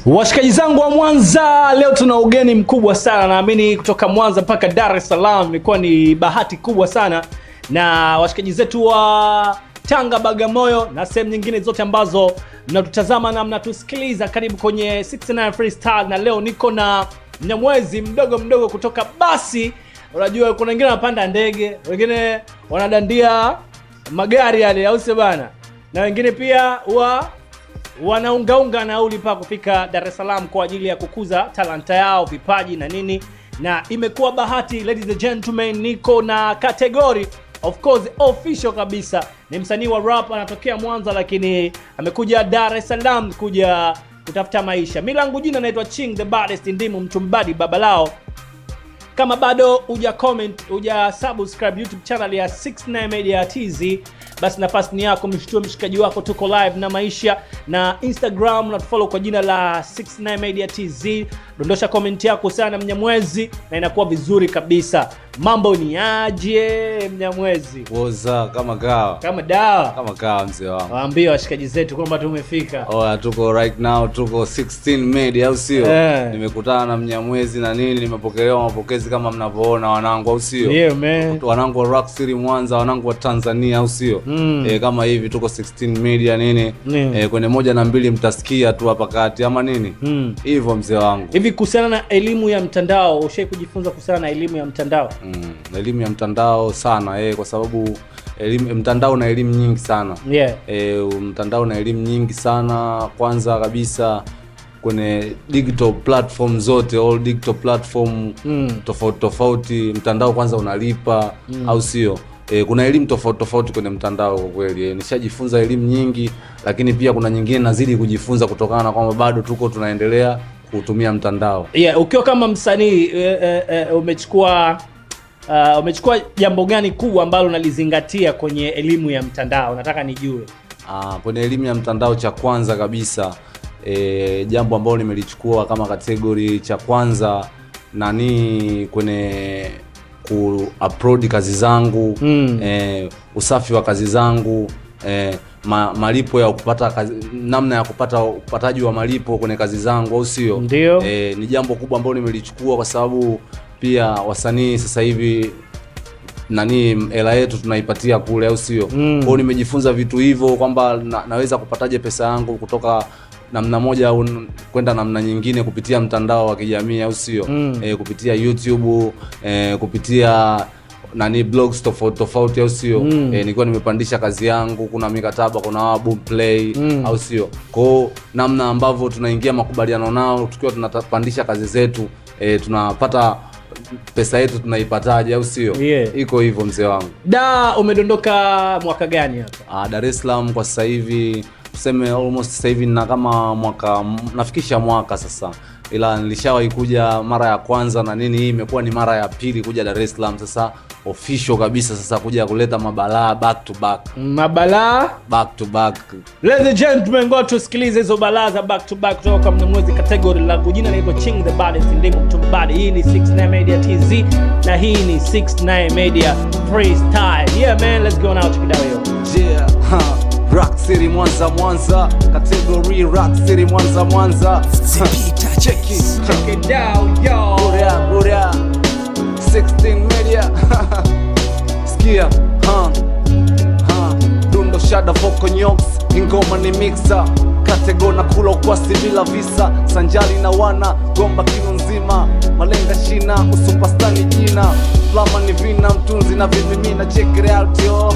Washikaji zangu wa Mwanza, leo tuna ugeni mkubwa sana. Naamini kutoka Mwanza mpaka Dar es Salaam imekuwa ni bahati kubwa sana, na washikaji zetu wa Tanga, Bagamoyo na sehemu nyingine zote ambazo mnatutazama na mnatusikiliza, karibu kwenye 69 Freestyle. Na leo niko na Mnyamwezi mdogo kutoka Basi. Unajua kuna wengine wanapanda ndege, wengine wanadandia magari yale, au sio bana, na wengine pia wanaungaunga nauli pa kufika Dar es Salaam kwa ajili ya kukuza talanta yao, vipaji na nini. Na imekuwa bahati, ladies and gentlemen, niko na category of course official kabisa. Ni msanii wa rap, anatokea Mwanza lakini amekuja Dar es Salaam kuja kutafuta maisha. Mimi langu jina naitwa Ching the Baddest, ndimu mtumbadi babalao. Kama bado uja comment, uja subscribe YouTube channel ya 69 Media TZ, basi nafasi ni yako, mshtue mshikaji wako, tuko live na maisha. Na Instagram na follow kwa jina la 69 Media TZ. Dondosha comment yako sana Mnyamwezi na inakuwa vizuri kabisa. Mambo ni aje Mnyamwezi? Woza kama kawa. Kama dawa. Kama kawa mzee wangu. Waambie washikaji zetu kwamba tumefika. Tuko right now, tuko 16 Media, au sio? Nimekutana na Mnyamwezi na nini, nimepokelewa mapokezi kama mnavyoona wanangu, au sio? Yeah man. Wanangu wa Rock City Mwanza, wanangu wa Tanzania, au sio? Kama hivi tuko 16 Media nini? Kwenye 1 na 2 mtasikia tu hapa kati ama nini? Hivyo mzee wangu. Hivi kuhusiana na elimu ya mtandao, ushawahi kujifunza kuhusiana na elimu ya mtandao? Elimu ya mtandao sana kwa sababu mtandao na elimu nyingi sana. Mtandao na elimu nyingi sana. Kwanza kabisa kwenye digital platform zote, all digital platform tofauti, mtandao kwanza unalipa, au sio? Kuna elimu tofauti kwenye mtandao kwa kweli. Nishajifunza elimu nyingi, lakini pia kuna nyingine nazidi kujifunza kutokana na kwamba bado tuko tunaendelea kutumia mtandao. Ukiwa kama msanii umechukua jambo gani kubwa ambalo unalizingatia kwenye elimu ya mtandao? Nataka nijue. Kwenye elimu ya mtandao, cha kwanza kabisa jambo ambalo nimelichukua kama category cha kwanza kwenye ku-upload kazi zangu, usafi wa kazi zangu, malipo ya kupata kazi, namna ya kupata upataji wa malipo kwenye kazi zangu, au sio? Ndio. Ni jambo kubwa ambalo nimelichukua kwa sababu pia wasanii sasa hivi hela yetu tunaipatia kule, au sio? Kwa hiyo nimejifunza vitu hivyo kwamba naweza kupataje pesa yangu kutoka namna moja au kwenda namna nyingine kupitia mtandao wa kijamii, au sio? Kupitia YouTube, kupitia blogs tofauti, au sio? Nilikuwa nimepandisha kazi yangu, kuna mikataba, kuna Boomplay, au sio? Kwa namna ambavyo tunaingia makubaliano nao tukiwa tunapandisha kazi zetu, tunapata pesa yetu tunaipataje, au sio? Iko hivyo mzee wangu. Umedondoka mwaka gani hapa? Dar es Salaam kwa sasa hivi tuseme almost sasa hivi na kama nafikisha mwaka sasa, ila nilishawahi kuja mara ya kwanza na hii imekuwa ni mara ya pili kuja Dar es Salaam sasa official kabisa, sasa kuja kuleta mabalaa back to back. Mabalaa back to back. Ladies and gentlemen, go tusikilize hizo balaa za back to back kutoka kwa Mnyamwezi. Category la jina naitwa Ching the Baddest, ndimu mtumbadi. Hii ni 69 Media TZ na hii ni 69 Media Freestyle. Yeah man, let's go now, check it out yo. Rock City Mwanza, category Rock City Mwanza. Check it out yo. Buria 16 Media. Skia Dundo Shada Vocal Nyox, ingoma ni mixer, category na kula ukwasi bila visa, sanjali na wana gomba kilo nzima, malenga shina usupastani jina, flama ni vina mtunzi na vimimina. Check it out yo.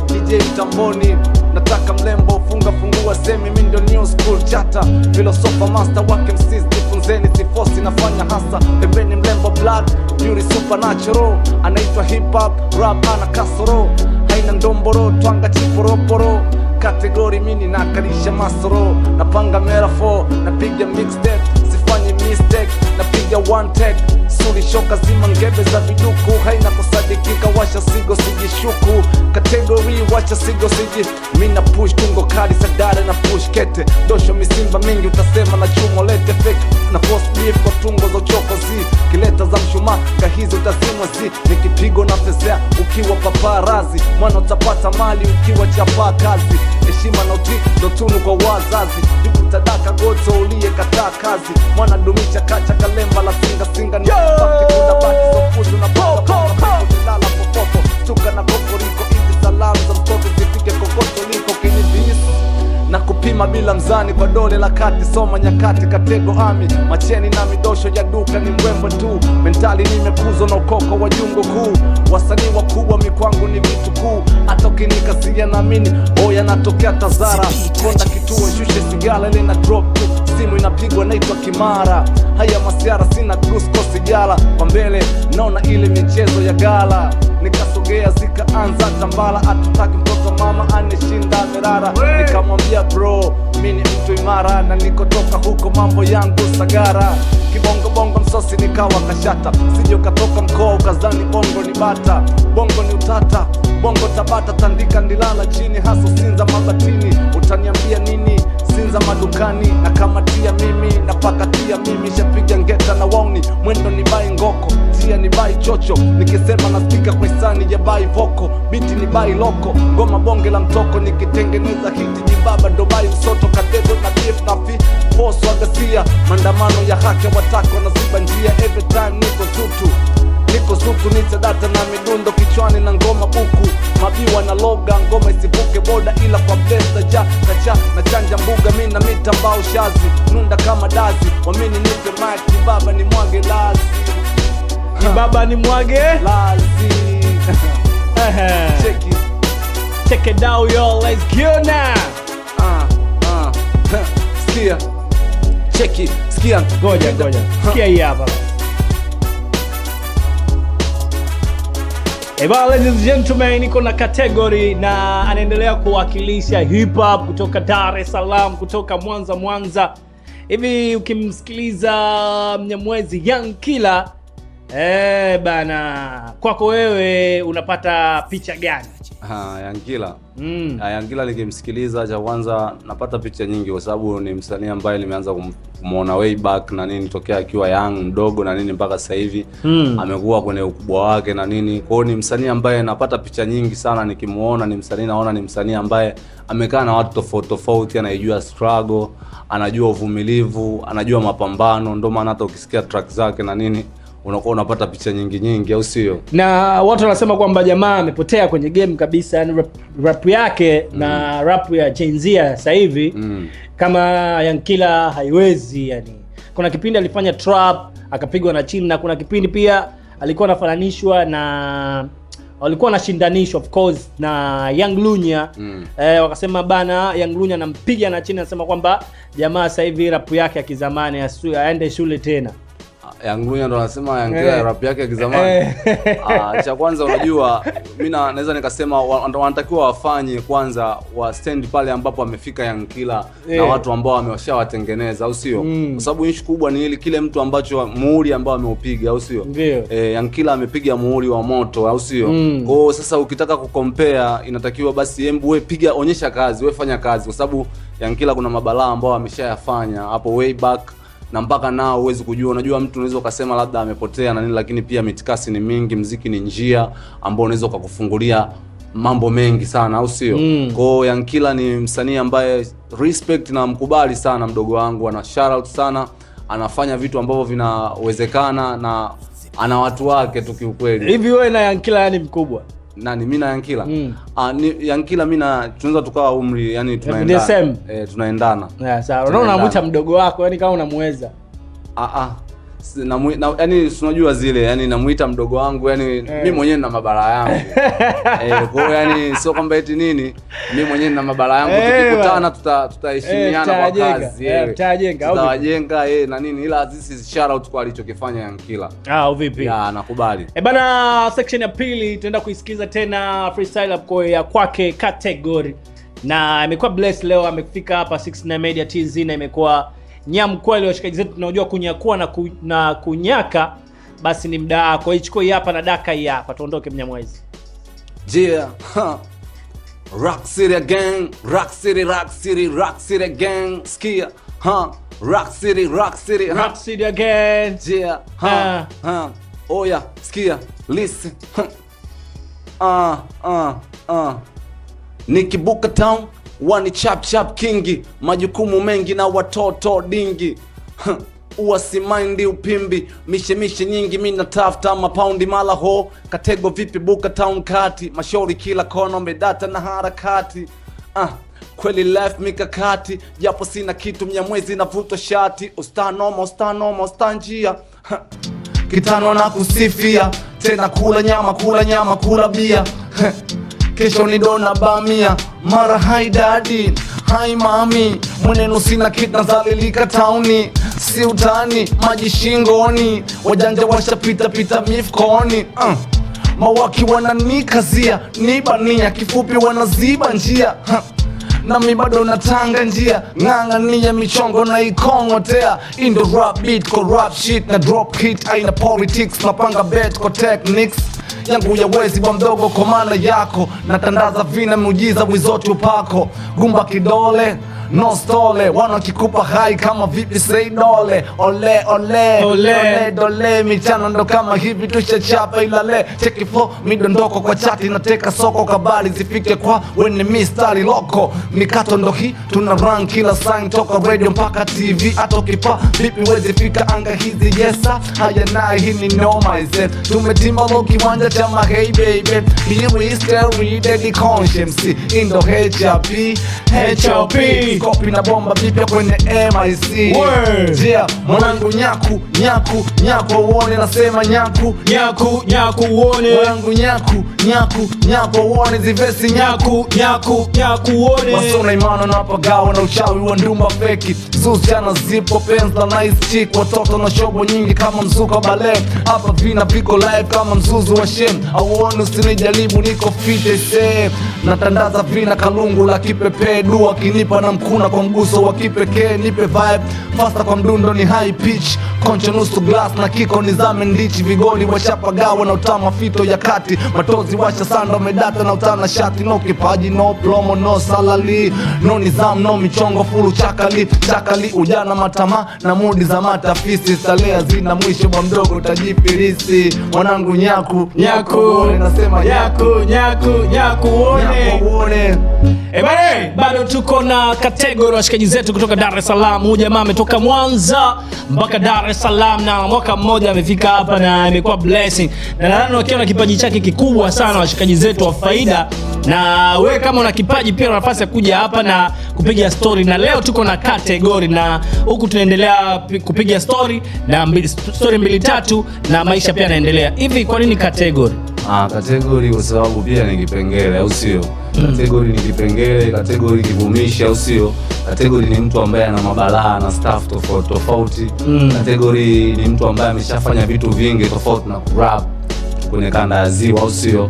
DJ Tamboni, nataka mlembo, fungua semi, mimi ndio new school chata, philosopher master wake MCs, jifunzeni sifosi nafanya hasa, pembeni mlembo black beauty supernatural, anaitwa hip hop rap ana kasoro, haina ndomboro twanga chiporoporo, category mini nakalisha masoro, napanga metaphor, napiga mixtape, sifanyi mistake, napiga one take, suli shoka zima ngebe za viduku, haina kusadikika, washa sigo sijishuku, category wacha sigo mina push tungo kali sadare na push kete, dosho misimba mingi utasema na chuma lete fake na post beef kwa tungo za uchokozi, kileta za mshumaa kahizi utazimwa zi, nikipigo na fezea ukiwa paparazi, mwana utapata mali ukiwa chapa kazi, heshima na utii ndo tunu kwa wazazi, utadaka goto uliye kataa kazi, mwana dumisha kacha kalemba la singa singa, ni kupati kuna baki sofuzu na baka lala popopo, tuka na kokoriko hizi salamu za mtoto zipike kokoto liko kinidhisi na kupima bila mzani kwa dole la kati, soma nyakati katego ami macheni na midosho ya duka ni mbwembwe tu, mentali nimekuzwa na ukoko wa jungo kuu, wasanii wakubwa mikwangu ni vitu kuu, hata ukinikazia naamini oya natokea Tazara, konda kituo shushe sigala ile na drop tu, simu inapigwa naitwa Kimara, haya masiara sina dusko sigala, kwa mbele naona ile michezo ya gala, nikasogea zikaanza tambala, atutaki mtoto mama anishinda merara, nikamwambia bro mini mtu imara na nikotoka huko mambo yangu sagara, kibongo bongo msosi nikawa kashata, sije ukatoka mkoa ukazani bongo ni bata, bongo ni utata, bongo Tabata tandika ndilala chini, haso Sinza mabatini, utaniambia nini Sinza madukani, na kamatia mimi na pakatia mimi, shapiga ngeta na wauni mwendo ni bai ngoko, tia ni bai chocho, nikisema naspika kwa isani ya bai voko, biti ni bai loko, ngoma bonge la mtoko, nikitengeneza hiti jibaba ndo bai usoto, kadedo na beef na fi foso agasia, mandamano ya haki watako na ziba njia, every time niko tutu niko suku nita data na midundo kichwani na ngoma buku, mabiwa na loga ngoma isivuke boda, ila kwa blesa ja kacha na chanja mbuga, mina mita mbao shazi nunda kama dazi, wamini nipe mic baba ni mwage lazi, baba ni mwage lazi check it out yo, let's go now. Skia cheki skia goja skia hii hapa. Eba, ladies and gentlemen, niko na category na anaendelea kuwakilisha hip hop kutoka Dar es Salaam, kutoka Mwanza. Hivi ukimsikiliza Mnyamwezi Young Killer, bana, kwako wewe unapata picha gani? Young Killer. Young Killer nikimsikiliza, cha kwanza napata picha nyingi kwa sababu ni msanii ambaye nimeanza kumuona way back na nini, tokea akiwa young mdogo na nini mpaka sasa hivi amekuwa kwenye ukubwa wake na nini. Kwa hiyo ni msanii ambaye napata picha nyingi sana nikimuona, ni msanii naona ni msanii ambaye amekaa na watu tofauti tofauti, anajua struggle, anajua uvumilivu, anajua mapambano, ndio maana hata ukisikia track zake na nini unakuwa unapata picha nyingi au sio? Na watu wanasema kwamba jamaa amepotea kwenye game kabisa, yani rap yake na rap ya Gen Z sasa hivi kama Young Killer haiwezi. Yani kuna kipindi alifanya trap akapigwa na chini, na kuna kipindi pia alikuwa anafananishwa na walikuwa wanashindanishwa of course na Young Lunya. Wakasema bana Young Lunya anampiga na chini, anasema kwamba jamaa sasa hivi rap yake ya kizamani aende shule tena. Young Lunya ndo anasema Young Killer rap yake ya kizamani. Cha kwanza unajua mimi naweza nikasema wanatakiwa wafanye kwanza wa stand pale ambapo amefika Young Killer na watu ambao wameshawatengeneza au sio? Kwa sababu issue kubwa ni ile kile mtu ambacho muhuri ambao ameupiga au sio? Young Killer amepiga muhuri wa moto au sio? Kwa hiyo sasa ukitaka kucompare inatakiwa basi hebu wewe piga, onyesha kazi, wewe fanya kazi, kwa sababu Young Killer kuna mabalaa ambao ameshayafanya hapo way back na mpaka nao huwezi kujua. Unajua mtu unaweza ukasema labda amepotea na nini, lakini pia mitikasi ni mingi, muziki ni njia ambao unaweza kukufungulia mambo mengi sana au sio? Kwa hiyo Young Killer ni msanii ambaye respect na mkubali sana, mdogo wangu, ana shout out sana, anafanya vitu ambavyo vinawezekana na ana watu wake tu kiukweli. Hivi wewe na Young Killer yani mkubwa? Nani, mimi na Young Killer? Ni Young Killer mimi na tunaweza tukawa umri yani tunaendana. Tunaendana. Sawa. Unaona unamuita mdogo wako yani kama unamweza. Yani unajua zile yani namuita mdogo wangu yani mimi mwenyewe na mabara yangu. Kwa hiyo yani sio kwamba eti nini, mimi mwenyewe na mabara yangu, tukikutana tutaheshimiana kwa kazi. Tutajenga na nini, ila this is shout out kwa alichokifanya Young Killer. Vipi? Nakubali. Bana, section ya pili tunaenda kuisikiza tena freestyle ya kwake category. Na amekuwa blessed leo, amefika hapa 69 Media TZ na imekuwa nyam kweli. Washikaji zetu tunajua kunyakua na kunyaka, basi ni mda wako. Ichukua hii hapa na daka hii hapa, tuondoke Mnyamwezi. Rock City gang, Rock City gang, skia Rock City, Rock City, Rock City again. Yeah, oh yeah, skia, listen. Nikibuka town, wani chap kingi, majukumu mengi na watoto dingi. Uwasimindi upimbi, mishe nyingi mina tafuta mapaundi mala ho. Katego vipi buka town kati, mashauri kila kono medata na harakati. Kweli life mikakati, japo sina kitu mnyamwezi na vuto shati. Usta njia kitano na kusifia, tena kula nyama kula bia. Kesho ni dona bamia, mara hai daddy, hai mami. Mwenenu sina kitu nazalilika tauni, si utani, maji shingoni. Wajanja washapita mifkoni. Mawaki wananikazia, nibania kifupi wanaziba njia. Na mi bado natanga njia, ng'ang'ania michongo na ikongotea. In the rap beat, ko rap shit na drop hit. Aina politics, napanga bet ko techniques. Yangu ya wezi wa mdogo kwa maana yako. Natandaza vina miujiza wizoti upako. Gumba kidole, no stole. Wana kikupa hai kama vipi say dole. Ole dole. Michano ndo kama hivi tushachapa ilale. Cheki flow, midondoko kwa chati. Nateka soko kabali zifike kwa wene mistari loko. Mikato ndo hii, tuna run kila sign. Toka radio mpaka TV, atokipa vipi wezi fika anga hizi yesa. Haya nae hii ni no myself. Tumetimba loki wanja chama hey baby. Here is scary daddy conscience. Indo HRP Kopi na bomba bipya kwenye MIC. Yeah, mwanangu nyaku uone, nasema nyaku uone. Mwanangu nyaku uone, zivesi nyaku uone. Wasona imano na pagawa na uchawi wa ndumba feki. Zusiana zipo penzi la nice chick. Watoto na shobo nyingi kama mzuka ballet. Hapa vina viko live kama mzuzu wa shem. Auone usinijaribu niko fit say. Natandaza vina kalungu la kipepe. Dua kinipa na mkuna kwa mguso wa kipekee. Nipe vibe, faster kwa mdundo ni high pitch. Koncho nusu glass na kiko nizame ndichi. Vigoli washapagawa na utama fito ya kati. Matozi washa sanda medata na utana shati. No kipaji, no promo, no salary. No nizam, no michongo fulu chakali. Ujana matama na mudi za matafisi. Salea zina mwisho wa mdogo tajipirisi. Mwanangu nyaku uone, nasema nyaku uone. Bado tuko na kategori washikaji zetu kutoka Dar es Salaam. Huyu jamaa ametoka Mwanza mpaka Dar es Salaam na mwaka mmoja amefika hapa na imekuwa blessing. Na nadhani wakiwa na kipaji chake kikubwa sana washikaji zetu wa faida. Na wewe kama una kipaji pia una nafasi ya kuja hapa na kupiga story. Na leo tuko na kategori na huku tunaendelea kupiga story na story 2-3 na maisha pia yanaendelea. Hivi kwa nini kategori? Kategori kwa sababu pia ni kipengele, au sio? Kategori ni kipengele, kategori kivumisha, au sio? Kategori ni mtu ambaye ana mabalaa na staff tofauti. Kategori ni mtu ambaye ameshafanya vitu vingi tofauti na kurap kwenye kanda ya Ziwa, au sio?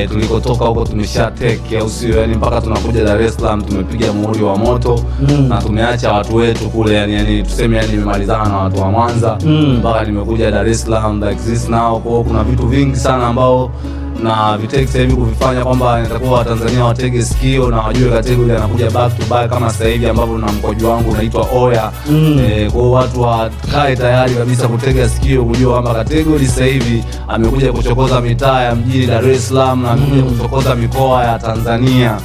Tulikotoka huko tumesha take, au sio? Yani mpaka tunakuja Dar es Salaam tumepiga muhuri wa moto. Na tumeacha watu wetu kule, yani tuseme nimemalizana na watu wa Mwanza mpaka nimekuja Dar es Salaam like this now. Kwa kuna vitu vingi sana ambao na vitake sasa hivi kuvifanya kwamba nitakuwa Watanzania watege sikio na wajue kategori anakuja back to back kama sasa hivi ambapo na mkojo wangu unaitwa Oya. Kwa watu wakae tayari kabisa kutega sikio kujua kwamba kategori sasa hivi amekuja kuchokoza mitaa ya mjini Dar es Salaam na amekuja kuchokoza mikoa ya Tanzania.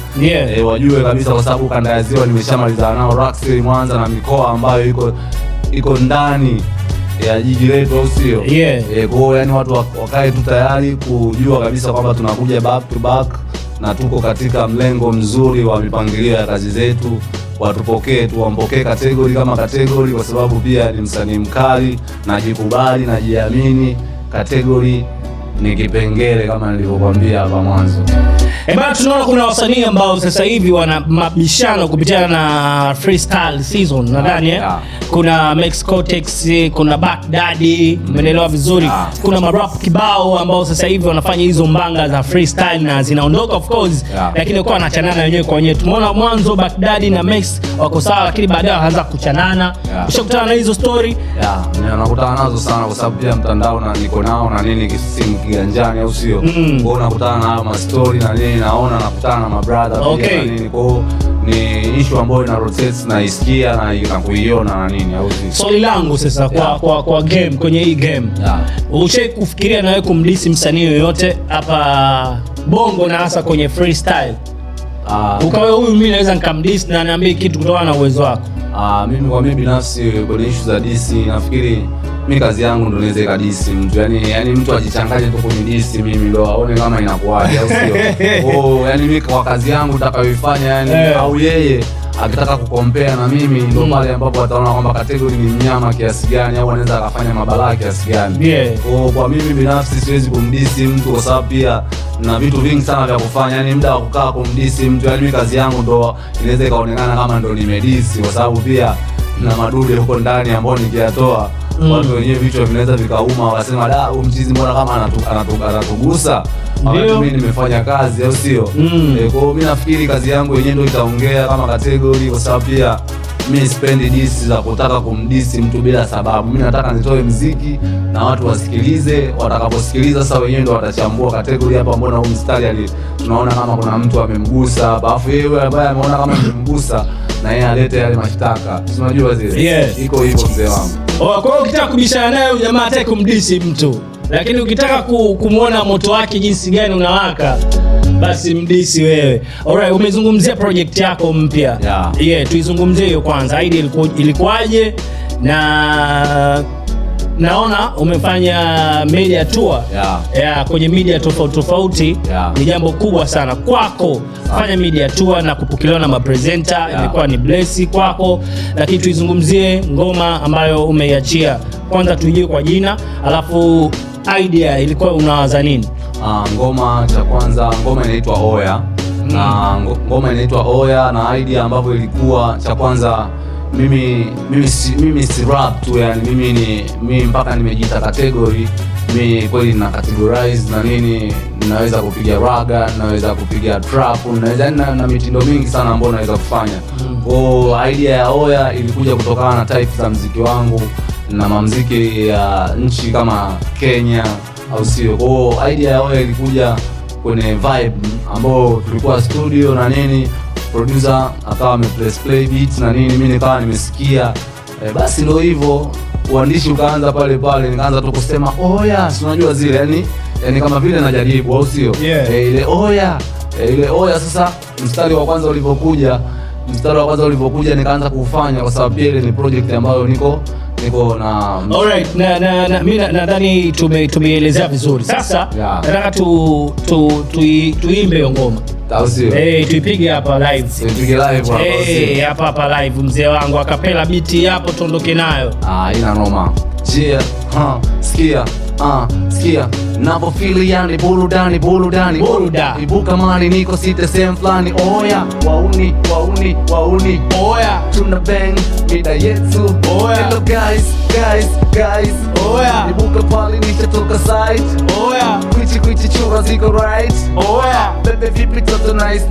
Wajue kabisa kwa sababu kanda ya Ziwa nimeshamalizana nao Rock City Mwanza na mikoa ambayo iko ndani ya jiji letu, au sio? Kwa yani watu wakae tu tayari kujua kabisa kwamba tunakuja back to back na tuko katika mlengo mzuri wa mipangilio ya kazi zetu. Watupokee, tuwampokee kategori kama kategori, kwa sababu pia ni msanii mkali, najikubali, najiamini. Kategori ni kipengele kama nilivyokuambia hapa mwanzo. Bado tunaona kuna wasanii ambao sasa hivi wana mabishano kupitia na freestyle season nadhani Kuna Max Cortex, kuna Back Daddy, umeelewa vizuri. Kuna marap kibao ambao sasa hivi wanafanya hizo mbanga za freestyle na zinaondoka of course, lakini kwa wanachanana wenyewe kwa wenyewe. Tumeona mwanzo Back Daddy na Max wako sawa, lakini baadaye wanaanza kuchanana. Ushakutana na hizo story? Nakutana nazo sana kwa sababu pia mtandao na niko nao na nini kisimu kiganjani, au sio? Kwa unakutana na ma story na nini, naona nakutana na mabrother pia na nini, kwa ni issue ambayo ina rotate na isikia na kuiona na nini au si. Swali langu sasa kwa game, kwenye hii game. Ushawahi kufikiria na wewe kumdisi msanii yoyote hapa Bongo na hasa kwenye freestyle? Ukawa huyu mimi naweza nikamdisi na niambie kitu kutokana na uwezo wako. Mimi kwa mimi binafsi kwenye issue za DC nafikiri mimi kazi yangu ndo niweze kadisi mtu, yani mtu ajichanganye tu kunidisi mimi ndo aone kama inakuaje au sio. Yani mimi kwa kazi yangu nitakayoifanya yani au yeye akitaka kukompea na mimi ndo pale ambapo ataona kwamba category ni mnyama kiasi gani au anaweza akafanya mabalaa kiasi gani. Kwa mimi binafsi siwezi kumdisi mtu kwa sababu pia na vitu vingi sana vya kufanya, yani muda wa kukaa kumdisi mtu, yani mimi kazi yangu ndo inaweza ikaonekana kama ndo nimedisi kwa sababu pia na madude huko ndani ambao nikiyatoa watu wenyewe vichwa vinaweza vikauma wakasema da huyu mchizi mbona kama anatugusa. Mimi nimefanya kazi au sio? Kwa hiyo mimi nafikiri kazi yangu yenyewe ndio itaongea kama category kwa sababu pia mimi sipendi disi za kutaka kumdisi mtu bila sababu. Mimi nataka nitoe muziki na watu wasikilize, watakaposikiliza sasa wenyewe ndio watachambua category hapa, mbona huu mstari tunaona kama kuna mtu amemgusa hapa, afu yeye ambaye ameona kama amemgusa na yeye alete yale mashtaka. Unajua zile iko hivyo mzee wangu. Kwa hiyo ukitaka kubishana naye huyu jamaa hataki kumdisi mtu, lakini ukitaka kumuona moto wake jinsi gani unawaka basi mdisi wewe. Alright, umezungumzia project yako mpya. Tuizungumzie hiyo kwanza. Idea ilikuwaje? Na naona umefanya media tour kwenye media tofauti. Ni jambo kubwa sana kwako fanya media tour na kupokelewa na mapresenter. Ilikuwa ni blessi kwako, lakini tuizungumzie ngoma ambayo umeiachia. Kwanza tujue kwa jina, alafu idea ilikuwa unawaza nini? Ngoma cha kwanza, ngoma inaitwa Oya. Na ngoma inaitwa Oya na idea ambavyo ilikuwa cha kwanza, mimi si rap tu, yani mimi mpaka nimejiita category. Mimi kweli na categorize na nini, naweza kupiga raga, naweza kupiga trap, naweza na mitindo mingi sana ambayo naweza kufanya. Kwa idea ya Oya ilikuja kutokana na type za muziki wangu na mamuziki ya nchi kama Kenya au sio. Kwa idea ya Oya ilikuja kwenye vibe ambao tulikuwa studio na nini, producer akawa ameplay beats na nini, mimi nikawa nimesikia basi ndio hivyo uandishi ukaanza pale, nikaanza tu kusema Oya, si unajua zile yani kama vile najaribu au sio. Ile Oya sasa mstari wa kwanza ulivyokuja nikaanza kufanya kwa sababu ile ni project ambayo niko na. Alright, mimi nadhani tumeelezea vizuri. Sasa nataka tuimbe hiyo ngoma. Tuipige hapa live. Hapa live mzee wangu, akapela biti hapo tuondoke nayo. Ina noma. Sikia. Napofili yani burudani ibuka mali niko site sehemu fulani. Oya wauni Oya tuna bang mida yetu. Oya hello guys Oya ibuka pali nishatoka site. Oya kwichi chura ziko right. Oya bebe vipi toto nice.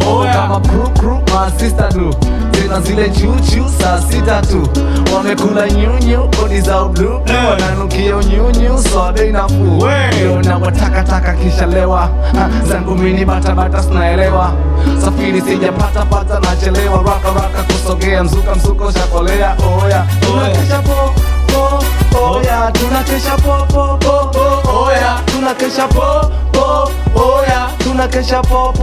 Oya kama crew my sister do tena zile chuchu saa sita tu wamekula nyunyu body za blue wananukia nyunyu so they nafuu na wataka kisha lewa zangu mini bata sinaelewa safiri sijapata nachelewa raka kusogea mzuko shakolea. Oya tunakesha po Oya tunakesha po Oya tunakesha po Oya tunakesha po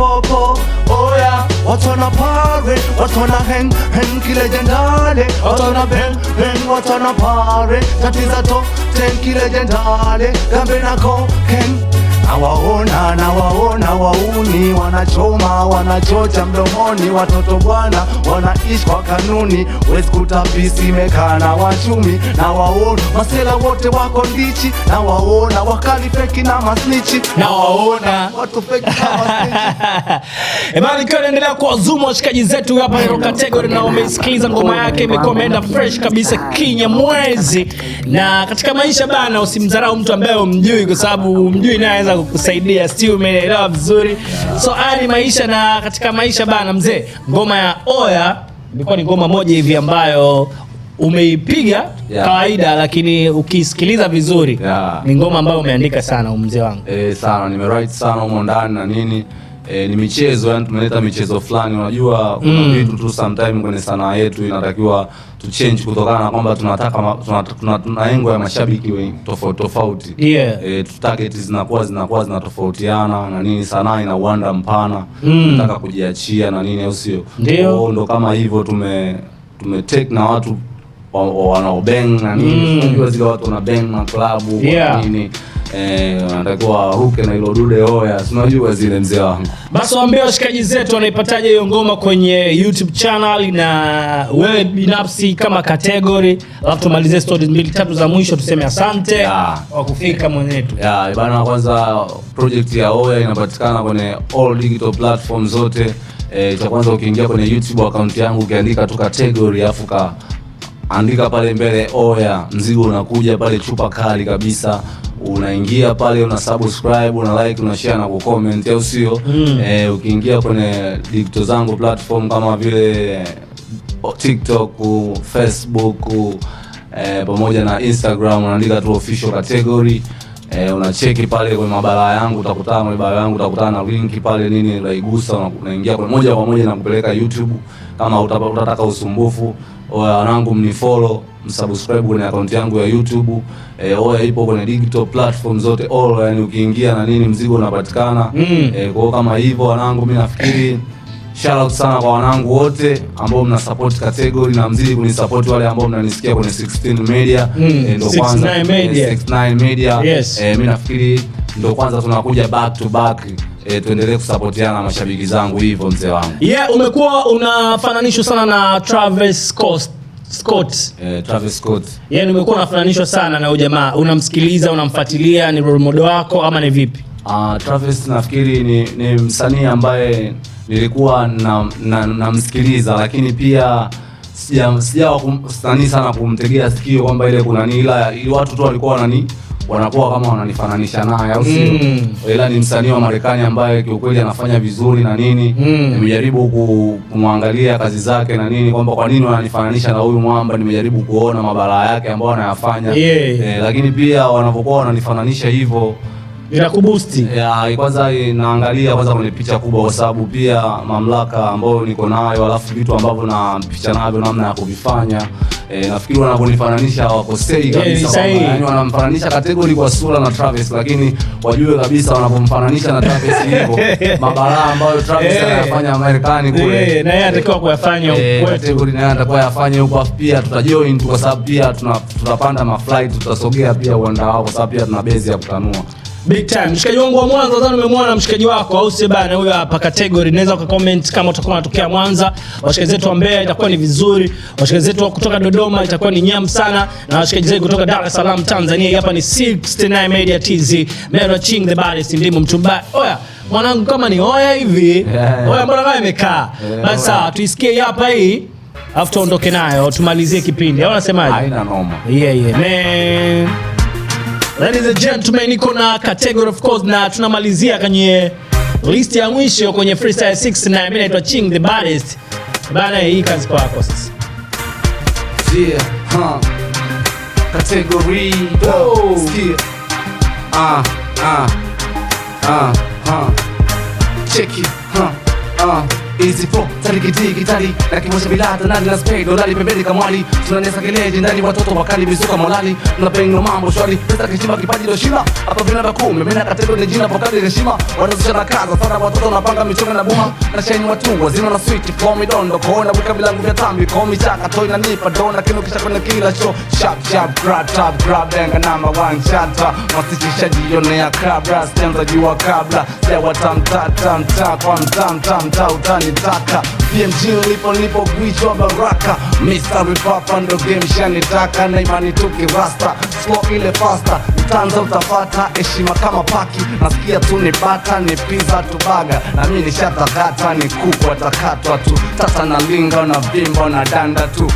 Oya watu wana party, watu wana hang kile jendale, watu wana bang watu wana party, tatiza to kile jendale, gambe na cocaine. Nawaona wauni wanachoma wanachocha mdomoni, watoto bwana wanaishi kwa kanuni, wezi kutapisi imekaa na wachumi. Nawaona masela wote wako ndichi, nawaona wakali feki na masnichi, nawaona watu feki na masnichi. Emani kwa naendelea kwa zoom washikaji zetu hapa Hero Category, na umesikiliza ngoma yake imekuwa imeenda fresh kabisa Kinyamwezi. Na katika maisha bana usimdharau mtu ambaye umjui, kwa sababu umjui naye anaweza kukusaidia. Sio, umeelewa vizuri? So ani maisha, na katika maisha bana mzee, ngoma ya Oya ilikuwa ni ngoma moja hivi ambayo umeipiga kawaida, lakini ukisikiliza vizuri ni ngoma ambayo umeandika sana mzee wangu. Sana nimewrite sana humo ndani na nini. ni michezo, yani tumeleta michezo fulani. Unajua kuna vitu tu sometime kwenye sanaa yetu inatakiwa tu change kutokana na kwamba tunataka tuna lengo ya mashabiki wengi tofauti. Target zinakuwa zinatofautiana na nini, sanaa ina uwanda mpana, tunataka kujiachia na nini, au sio? Ndo kama hivyo tume take na watu wanaobeng na nini. Unajua zile watu wana bang na klabu na nini, wanatakiwa ruke na hilo dude oya, unajua zile mzee wangu. Basi waambie washikaji zetu wanaipataje hiyo ngoma kwenye YouTube channel na wewe binafsi kama category, alafu tumalize stories 2-3 za mwisho tuseme asante kwa kufika mwenetu. Bana, kwanza project ya Oya inapatikana kwenye all digital platforms zote. Cha kwanza ukiingia kwenye YouTube account yangu ukiandika tu category alafu andika pale mbele Oya, mzigo unakuja pale chupa kali kabisa. Unaingia pale, una subscribe, una like, una share na ku comment, au sio? Ukiingia kwenye digital zangu platform kama vile TikTok, Facebook, pamoja na Instagram, unaandika tu official category. Unacheki pale kwenye mabara yangu, utakutana na link pale nini, unaigusa, unaingia kwa moja kwa moja na kupeleka YouTube. Kama utataka usumbufu, Oya wanangu mnifollow, msubscribe kwenye account yangu ya YouTube. Oya ipo kwenye digital platform zote all, yani ukiingia na nini mzigo unapatikana. Kwa kama hivyo wanangu, mimi nafikiri shout out sana kwa wanangu wote ambao mna support category na mzidi kunisupport, wale ambao mnanisikia kwenye 16 Media. Ndo kwanza 69 Media. Mimi nafikiri ndo kwanza tunakuja back to back. Tuendelee kusupportiana na mashabiki zangu hivyo mzee wangu. Umekuwa unafananishwa sana na Travis Scott. Travis Scott. Umekuwa unafananishwa sana na huyo jamaa. Unamsikiliza, unamfuatilia, ni role model wako ama ni vipi? Travis nafikiri ni msanii ambaye nilikuwa namsikiliza, lakini pia sijawa sana kumtegea sikio kwamba ile kuna nini, ila watu tu walikuwa wanakuwa kama wananifananisha naye, au sio? Ila ni msanii wa Marekani ambaye kiukweli anafanya vizuri na nini. Nimejaribu kumwangalia kazi zake na nini, kwamba kwa nini wananifananisha na huyu mwamba. Nimejaribu kuona mabara yake ambayo anayafanya, lakini pia wanapokuwa wananifananisha hivyo inakuboost. Kwanza naangalia kwanza kwenye picha kubwa, kwa sababu pia mamlaka ambayo niko nayo, alafu vitu ambavyo na picha navyo, namna ya kuvifanya. Nafikiri wanaponifananisha wakosei kabisa, yani wanamfananisha category kwa sura na Travis, lakini wajue kabisa wanapomfananisha na Travis hivyo mabara ambayo Travis anayafanya Marekani kule, na yeye anatakiwa kuyafanya huko category, na yeye anatakiwa yafanye huko. Pia tutajoin tu, kwa sababu pia tutapanda maflight, tutasogea pia uwanda wao, kwa sababu pia tuna base ya kutanua big time. Mshikaji wangu wa Mwanza, nadhani umemwona mshikaji wako, au si bana? Huyo hapa category. Naweza ukacomment kama utakuwa unatokea Mwanza. Washikaji zetu wa Mbeya itakuwa ni vizuri, washikaji zetu kutoka Dodoma itakuwa ni nyam sana, na washikaji zetu kutoka Dar es Salaam Tanzania. Hapa ni 69 Media TZ, Mero Ching the baddest, ndimo mchumba. Oya mwanangu, kama ni Oya hivi, Oya mbona kama imekaa? Basi sawa, tuisikie hapa hii, afu tuondoke nayo tumalizie kipindi, au unasemaje? Haina noma. Man. Ladies and gentlemen, niko na category of course, na tunamalizia kwenye list ya mwisho kwenye freestyle 69. Mimi naitwa Ching the baddest. Bana, hii kazi kwako sasa. Category skill. Check it. Easy flow, tarikitiki tari, laki moja bilata nani na spade, dolari pembeni kamwali. Tunanesa kileji ndani watoto wakali mizuka molali. Tunapengwa mambo shwari, pesa kishima kipaji ndo shima. Hapa vina vya kumi, mimi na category ni jina pokali heshima. Wanazusha na kaza, sana watoto napanga michonga na buma. Na shine watu, wazima na sweet, flow mi dondo. Kuona wika bilangu vya tambi, call me chaka, toy na nipa dona. Kino kisha kwenye kila show, sharp, grab, denga number 1 chata. Masichisha jionea kabla, sianza jua kabla. Sewa tam kwa mtam utani taka. PMG lipo gwichwa baraka. Mystery papa ndo game shanitaka. Na imani tuki rasta, slow ile faster. Utanza utafata, heshima kama paki. Nasikia tu ni bata, ni pizza tu baga. Na mimi nishatakata, ni kuku atakatwa tu. Tata na linga na bimbo na danda tu.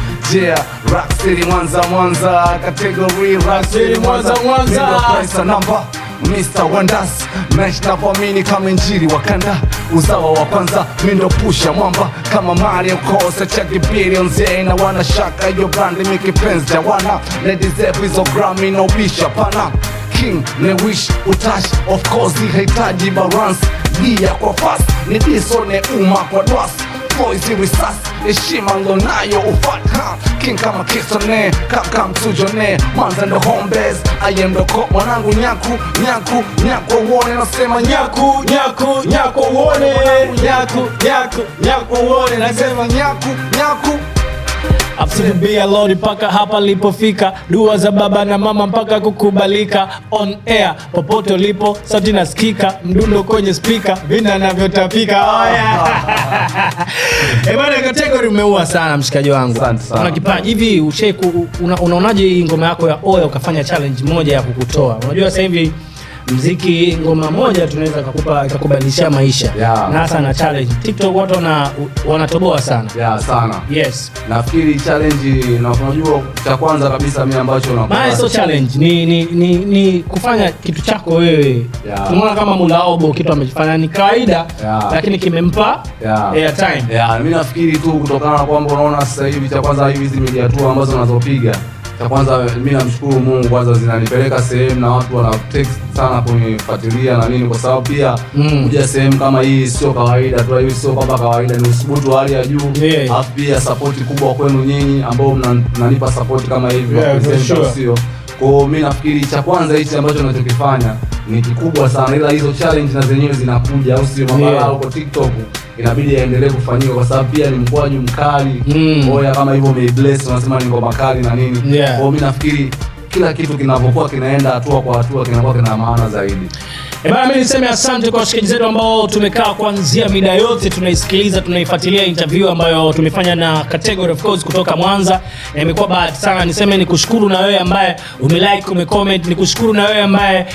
Rock City Mwanza, category Rock City Mwanza. Price number Mr. Wonders, mesh na kuamini kama injili Wakanda. Uzawa wa kwanza, mindo pusha mwamba kama Mario Kosa, check billions, na wana shaka yo brand miki penzi jawana. Ladies epizo Grammy no bisha pana. king ne wish utash of course hitaji balance dia kwa fast ni disone uma kwa dwas boys risas heshima lonayo ufata king kama kisone kaka mtujone manza ndo home base I am the cop mwanangu nyaku uone nasema nyaku uone nyaku uone nasema nyaku Absolutely Lord mpaka hapa lipofika, dua za baba na mama mpaka kukubalika. On air popote ulipo sauti nasikika, mdundo kwenye speaker vina navyotapika. Bwana category umeua sana mshikaji wangu. Una kipaji hivi, unaonaje hii ngoma yako ya Oya ukafanya challenge moja ya kukutoa? Unajua sasa hivi muziki ngoma moja tunaweza ikakubadilisha maisha. Na hasa na challenge TikTok watu wanatoboa sana. Sana. Yes. Nafikiri challenge na unajua cha kwanza kabisa mimi ambacho maana so challenge ni kufanya kitu chako wewe. Tunaona kama Mulaobo kitu amefanya ni kawaida lakini kimempa airtime. Mimi nafikiri tu kutokana na kwamba unaona sasa hivi cha kwanza hizi media tour ambazo unazopiga, cha kwanza mimi namshukuru Mungu kwanza zinanipeleka sehemu na watu wana text sana kunifuatilia na nini, kwa sababu pia kuja sehemu kama hii sio kawaida tu, hiyo sio kwamba kawaida, ni usubutu hali ya juu. Alafu pia support kubwa kwenu nyinyi ambao mnanipa support kama hivi sio. Kwa hiyo mimi nafikiri cha kwanza hichi ambacho ninachokifanya ni kikubwa sana, ila hizo challenge na zenyewe zinakuja, au sio? Mabala huko TikTok inabidi yaendelee kufanyika kwa sababu pia ni mkwaju mkali. Oya kama hivyo umebless unasema ni ngoma kali na nini. Kwa hiyo mimi nafikiri kila kitu kinavyokuwa kinaenda hatua kwa hatua kinakuwa kina maana zaidi. Bana, mimi niseme asante kwa washikaji zetu ambao tumekaa kuanzia mida yote tunaisikiliza, tunaifuatilia interview ambayo tumefanya na category of course kutoka Mwanza, na imekuwa bahati sana. Niseme nikushukuru na wewe ambaye umelike, umecomment, nikushukuru na wewe ambaye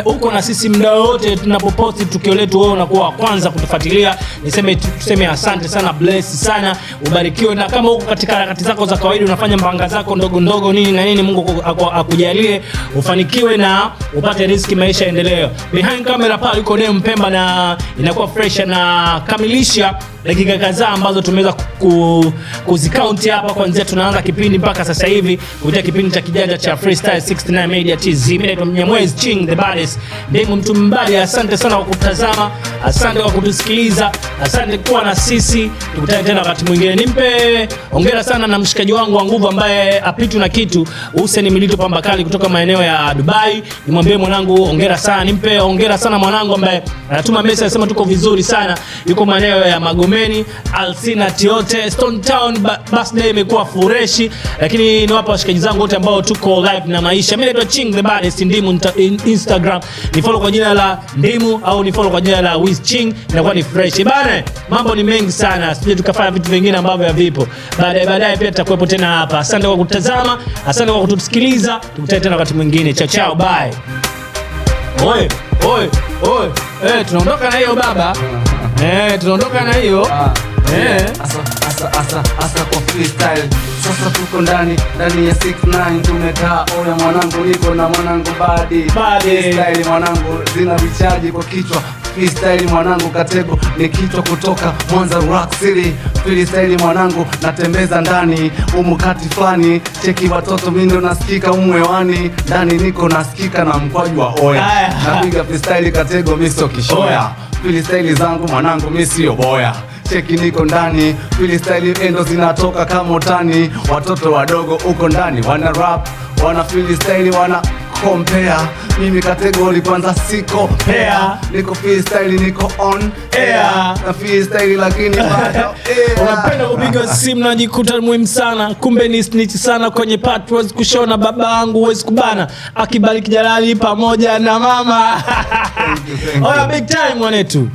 uko na sisi muda wote tunapoposti tukio letu, wewe unakuwa wa kwanza kutufuatilia. Tuseme asante sana, bless sana, ubarikiwe, na kama uko katika harakati zako za kawaida unafanya mbanga zako ndogo nini na nini, Mungu akujalie ufanikiwe na upate riziki, maisha endeleo. Behind camera pale yuko Demu Mpemba na inakuwa fresh na kamilisha dakika kadhaa ambazo tumeweza kuzicount hapa kuanzia tunaanza kipindi mpaka sasa hivi kupitia kipindi cha kijanja cha Freestyle 69 Media TZ. Mimi ndo Mnyamwezi Ching the baddest. Demu mtu mbali, asante sana kwa kutazama, asante kwa kutusikiliza, asante kuwa na sisi. Tukutane tena wakati mwingine. Nimpe hongera sana na mshikaji wangu wa nguvu ambaye apitu na kitu, Hussein Milito Pamba Kali kutoka maeneo ya Dubai. Nimwambie mwanangu hongera sana. Nimpe hongera sana mwanangu ambaye anatuma message anasema tuko vizuri sana, yuko maeneo ya Magomeni, Alsina Tiote, Stone Town. Birthday imekuwa fureshi, lakini niwapa washikaji zangu wote ambao tuko live na maisha. Mimi naitwa Ching the baddest Ndimu Instagram, ni follow kwa jina la Ndimu au ni follow kwa jina la Wiz Ching, inakuwa ni fresh bana. Mambo ni mengi sana, sije tukafanya vitu vingine ambavyo havipo. Baadaye pia tutakuwepo tena hapa. Asante kwa kutazama, asante kwa kutusikiliza. Tukutane tena wakati mwingine. Chao bye. Oi. Tunaondoka na hiyo baba. Tunaondoka na hiyo. Asa kwa freestyle. Sasa tuko ndani ya 69 tumekaa. Oya mwanangu niko na mwanangu badi. Freestyle mwanangu zina recharge kwa kichwa. Freestyle mwanangu Katego ni kichwa kutoka Mwanza Rock City. Freestyle mwanangu natembeza ndani umukati flani. Cheki watoto mimi ndo nasikika umwewani. Ndani niko nasikika na mkwaju wa Oya. Napiga freestyle Katego mimi sio kishoya. Freestyle zangu mwanangu mimi sio boya. Cheki niko ndani, freestyle endo zinatoka kama utani. Watoto wadogo uko ndani wana rap, wana freestyle, wana compare. Mimi category kwanza siko pair, niko freestyle niko on air. Na freestyle lakini bado unapenda kupiga simu na jikuta muhimu sana, kumbe ni snitch sana kwenye patrols kushona. Baba wangu huwezi kubana, akibariki Jalali pamoja na mama. Oya big time mwanetu.